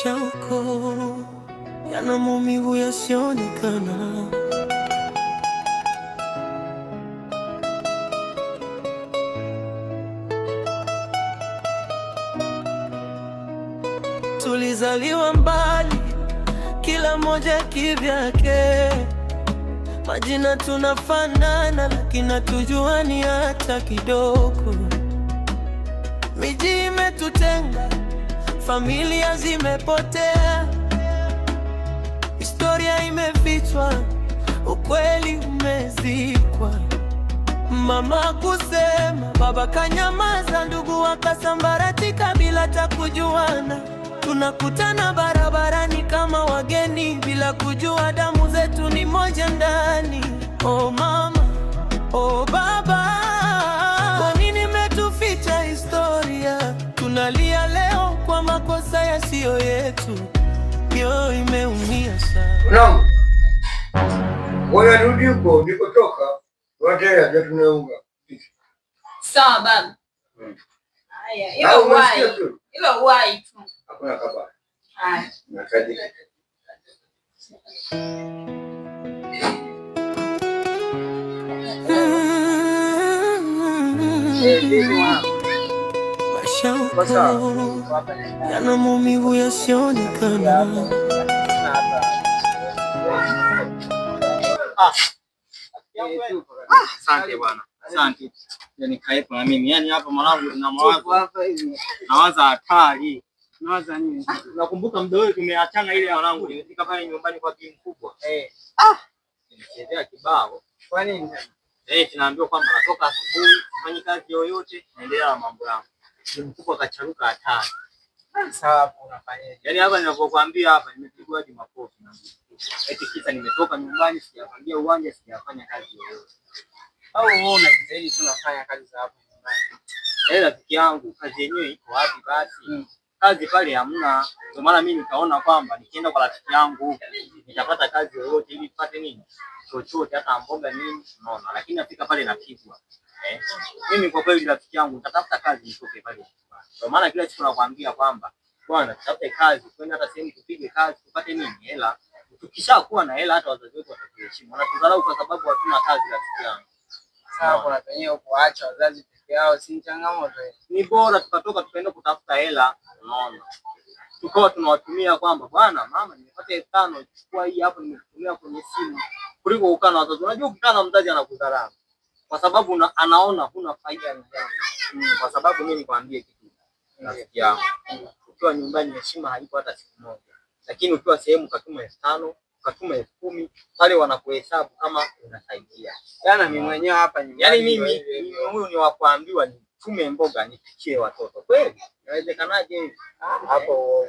Maisha huko yana maumivu yasionekana. Tulizaliwa mbali, kila moja kivyake. Majina tunafanana, lakini hatujuani hata kidogo. Miji imetutenga, familia zimepotea, historia imefichwa, ukweli umezikwa. Mama kusema, baba kanyamaza, ndugu wakasambaratika bila hata kujuana. Tunakutana barabarani kama wageni bila kujua damu zetu ni moja ndani. Oh mama, oh baba, kwa nini mmetuficha historia? Tunalia leo kwa makosa yasiyo yetu, mioyo imeumia sana. Naam. Wewe rudi huko ulikotoka, wote haja tunaunga. Sawa baba. Haya, ilo wai tu. Hakuna kabla. Haya. Nakaje. Maisha huko yana maumivu yasionekana. Asante bwana. Asante. Yaani kaipo na mimi. Yaani hapa mwanangu na mawazo. Nawaza hatari. Nawaza nini? Nakumbuka muda wewe tumeachana ile mwanangu. Nimefika pale nyumbani kwa bibi mkubwa. Nimechezea kibao. Kwa nini? Tunaambiwa kwamba natoka asubuhi, fanya kazi yoyote, naendelea na mambo yangu. Bibi mkubwa kacharuka hatari. Sawa hapo unafanyaje? Yaani hapa ninapokuambia hapa nimepigwa hadi makofi na eti kisa nimetoka nyumbani sijapangia uwanja sijafanya kazi yoyote. Au wewe unajitahidi tu unafanya kazi za hapo nyumbani? Rafiki yangu kazi yenyewe iko wapi basi? Kazi pale hamna. Ndio maana mimi nikaona kwamba nikienda kwa rafiki yangu nitapata kazi yoyote ili nipate nini? Chochote hata mboga nini unaona. Lakini nafika pale napigwa. Mimi kwa kweli rafiki yangu nitatafuta kazi nitoke pale. Ndio maana kila siku nakwambia kwamba bwana tutafute kazi, kwenda hata sehemu tupige kazi tupate nini? Hela. Tukishakuwa na hela hata wazazi wetu watatuheshimu. Wanatudharau kwa sababu hatuna kazi rafiki yangu. Sawa, kuna penyewe kuacha wazazi peke yao si changamoto. Ni bora tukatoka tukaenda kutafuta hela, unaona. Tukawa tunawatumia kwamba bwana mama nimepata 5,000 chukua hii hapo nimekutumia kwenye simu. Kuliko ukaa na wazazi. Unajua ukikaa na mzazi anakudharau. Kwa sababu anaona huna faida ya mzazi. Kwa sababu mimi nikwambie kitu. Rafiki yangu. Ukiwa nyumbani heshima haipo hata siku moja. Lakini ukiwa sehemu katuma 5,000, katuma 10,000, pale wanakuhesabu kama unasaidia. Yana mimi mwenyewe hapa nyumbani. Yaani mimi huyu ni wa kuambiwa nitume mboga nipikie watoto. Kweli? Inawezekanaje hivi? Hapo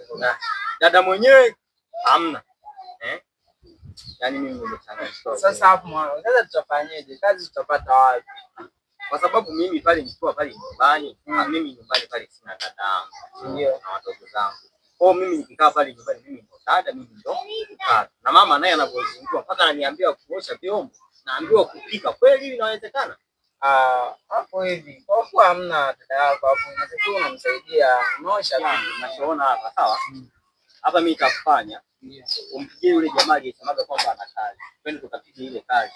dada mwenyewe hamna. Yaani mimi nimechanganyikiwa. Sasa hapo mwana, sasa tutafanyaje? Kazi tutapata wapi? Kwa sababu mimi pale nikiwa pale nyumbani, mimi nyumbani pale sina dada yangu. Ndio na watoto zangu. Kwa mimi nikikaa pale nyumbani mimi ndo dada, mimi ndo mtoto. Na mama naye anapozungua mpaka ananiambia kuosha vyombo, naambiwa kupika. Kweli hili inawezekana? Hapo hivi. Kwa kuwa hamna dada yako hapo, unatakiwa unamsaidia unaosha vitu. Unachoona hapa sawa? Hapa mimi nitakufanya. Umpigie yule jamaa aliyesemaga kwamba ana kazi. Twende tukapige ile kazi.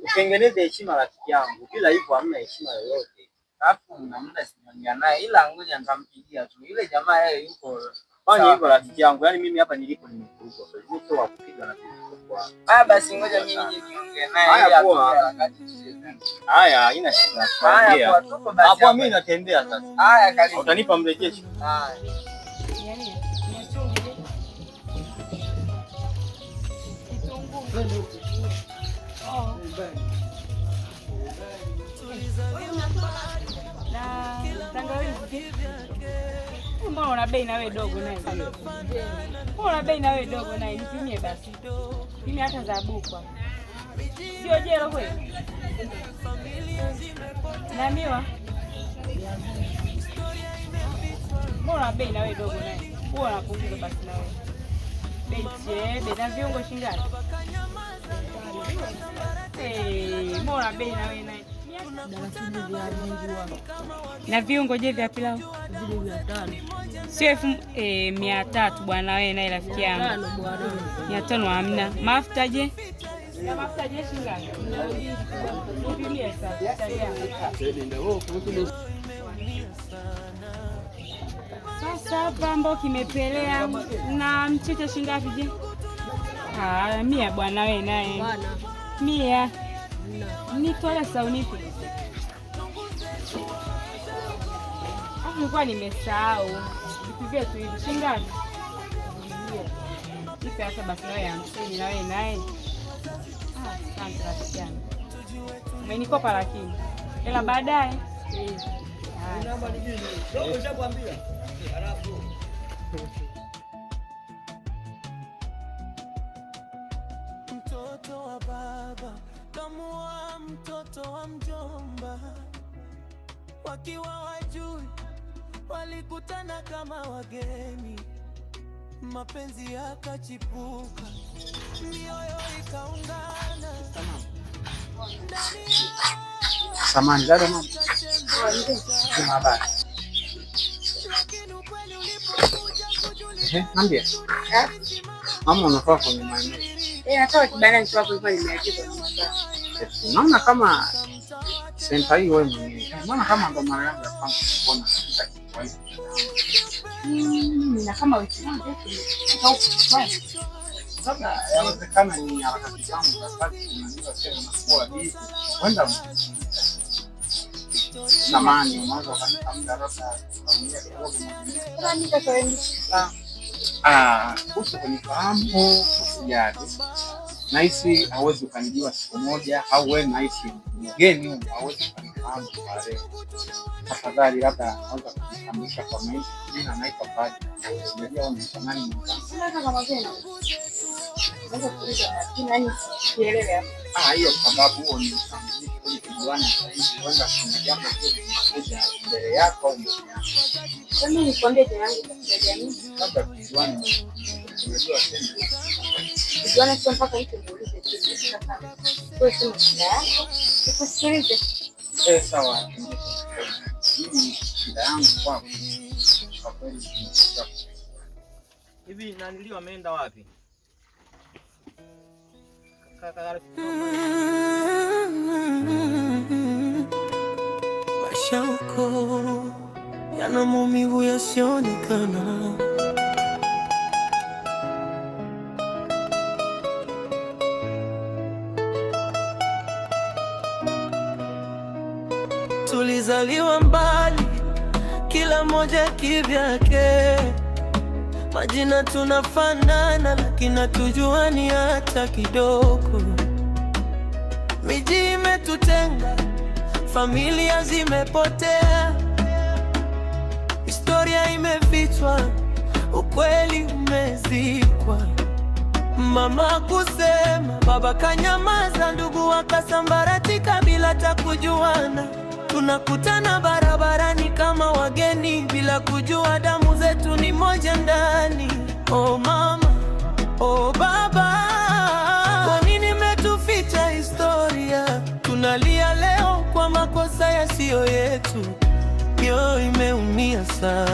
Utengeneze heshima rafiki yangu. Bila hivyo hamna heshima yoyote. Alafu mnamuda simamia naye ila ngoja nitampigia tu. Ile jamaa yeye yuko fanya hivyo rafiki yangu. Yaani mimi hapa nilipo nimekuruka. Sio wa kupiga na kupiga. Basi ngoja mimi nije niongee naye. Haya poa. Haya haina shida. Haya hapo mimi natembea sasa. Haya karibu. Utanipa mrejesho. Haya. Mbona una bei na wewe dogo naye? Mbona una bei na wewe dogo naye? Nipimie basi. Mimi hata za bukwa. Sio jero kweli? Na miwa. Mbona una bei na wewe dogo naye? Huwa unapunguza basi na wewe. Bei na viungo shingapi? Mbona bei na wewe naye? Na viungo je vya pilau? 500. Sio 300 bwana, wewe naye rafiki yangu. 500 hamna. Mafuta je? Na mafuta je shingapi? Nipimie sasa. Sasa hapa ambao kimepelea na mchicha shingapi je? 100 bwana, wewe naye. 100. Nitole saunipi. Nilikuwa nimesahau. Vitu vyetu hivi shingapi? Ipe hata basi nawe 50 na wewe naye. Asante rafiki yangu. Umenikopa lakini. Ila baadaye. Mtoto wa baba kamua mtoto wa mjomba, wakiwa wajui walikutana kama wageni, mapenzi yakachipuka, mioyo ikaungana. Samahani dada, mama. Habari. Niambie. Mama unafaa kwenye maeneo. Natoa kibanda nikiwa kwa nimeachika na mata. Naona kama senta hii wewe mwenyewe. Maana kama ndo mara yangu ya kwanza kuona na kama wiki moja labda yawezekana ni harakati zangu za kazi unajua tena nakuwa hivi. Wenda samani unaweza kufanya mdarasa familia kidogo kuhusu kunifahamu usijali. Nahisi hauwezi ukanijua siku moja, au wewe nahisi mgeni hauwezi ukanifahamu kwa leo. Tafadhali labda naweza kutambulisha kwa maisha. Jina naitwa Fadi. Sijajua unatamani mwanangu. kama vile naweza kuuliza nani kielewe hapo. Hiyo sababu huo ni utambulisho ili tujuane zaidi. Wenda kuna jambo kuja mbele yako au mbele yako. Mimi nikwambie jina langu kwa jamii. Labda tujuane. Unajua tena. Tujuane sio mpaka hicho muulize kitu sasa. Wewe sema shida yako. Nikusikilize. Sawa. Hii shida yangu kwako. Kwa kweli hivi nanili wameenda wapi? Mashauko yana maumivu yasionekana, tulizaliwa mbali, kila moja kivyake, majina tunafanana lakini hatujuani hata kidogo. Miji imetutenga, familia zimepotea, historia imefichwa, ukweli umezikwa. Mama kusema, baba kanyamaza, ndugu wakasambaratika bila hata kujuana. Tunakutana barabarani kama wageni bila kujua damu zetu ni moja ndani. Oh mama, oh baba, kwa nini mmetuficha historia? Tunalia leo kwa makosa yasiyo yetu, mioyo imeumia sana.